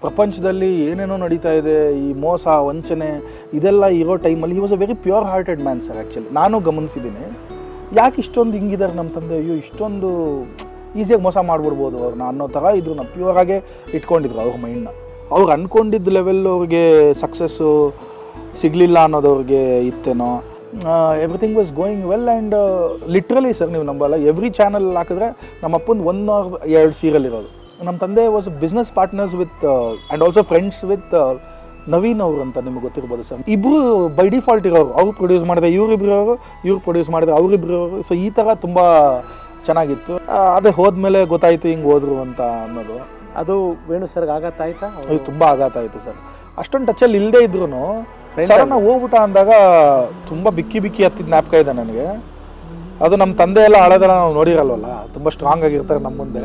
ಪ್ರಪಂಚದಲ್ಲಿ ಏನೇನೋ ನಡೀತಾ ಇದೆ, ಈ ಮೋಸ ವಂಚನೆ ಇದೆಲ್ಲ ಇರೋ ಟೈಮಲ್ಲಿ he was a very pure hearted man sir. Actually ನಾನು ಗಮನಿಸಿದ್ದೀನಿ, ಯಾಕೆ ಇಷ್ಟೊಂದು ಹಿಂಗಿದ್ದಾರೆ ನಮ್ಮ ತಂದೆ, ಅಯ್ಯೋ ಇಷ್ಟೊಂದು ಈಸಿಯಾಗಿ ಮೋಸ ಮಾಡಿಬಿಡ್ಬೋದು ಅವ್ರನ್ನ ಅನ್ನೋ ಥರ ಇದ್ರು. ನಾವು ಪ್ಯೂರಾಗೇ ಇಟ್ಕೊಂಡಿದ್ರು ಅವ್ರ ಮೈಂಡ್ನ. ಅವ್ರು ಅಂದ್ಕೊಂಡಿದ್ದ ಲೆವೆಲ್ ಅವ್ರಿಗೆ ಸಕ್ಸಸ್ಸು ಸಿಗಲಿಲ್ಲ ಅನ್ನೋದವ್ರಿಗೆ ಇತ್ತೇನೋ. Everything was going well and literally sir ನೀವು ನಂಬಲ್ಲ, ಎವ್ರಿ ಚಾನಲ್ ಹಾಕಿದ್ರೆ ನಮ್ಮ ಅಪ್ಪಂದು 1 or 2 ಸೀರಿಯಲ್ ಇರೋದು. ನಮ್ಮ ತಂದೆ was business partners with and also friends with Naveen ಅವರು ಅಂತ ನಿಮ್ಗೆ ಗೊತ್ತಿರ್ಬೋದು ಸರ್. ಇಬ್ಬರು ಬೈ ಡಿಫಾಲ್ಟ್ ಇರೋರು, ಅವ್ರು ಪ್ರೊಡ್ಯೂಸ್ ಮಾಡಿದ್ರೆ ಇವರಿಬ್ಬರವರು, ಇವ್ರು ಪ್ರೊಡ್ಯೂಸ್ ಮಾಡಿದ್ರೆ ಅವರಿಬ್ಬರವರು. ಸೊ ಈ ಥರ ತುಂಬ ಚೆನ್ನಾಗಿತ್ತು. ಅದೇ ಹೋದ್ಮೇಲೆ ಗೊತ್ತಾಯಿತು ಹಿಂಗೆ ಹೋದ್ರು ಅಂತ ಅನ್ನೋದು. ಅದು ವೇಣು ಸರ್ಗೆ ಆಘಾತ ಆಯ್ತಾ? ಅದು ತುಂಬ ಆಘಾತ ಆಯಿತು ಸರ್. ಅಷ್ಟೊಂದು ಟಚಲ್ಲಿ ಇಲ್ಲದೆ ಇದ್ರು ಸಡನ್ನ ಹೋಗ್ಬಿಟ್ಟ ಅಂದಾಗ ತುಂಬ ಬಿಕ್ಕಿ ಹತ್ತಿದ ಜ್ಞಾಪಕ ಇದೆ ನನಗೆ. ಅದು ನಮ್ಮ ತಂದೆ ಎಲ್ಲ ಹಳೆದೆಲ್ಲ ನಾವು ನೋಡಿರಲ್ವಲ್ಲ, ತುಂಬ ಸ್ಟ್ರಾಂಗ್ ಆಗಿರ್ತಾರೆ ನಮ್ಮ ಮುಂದೆ.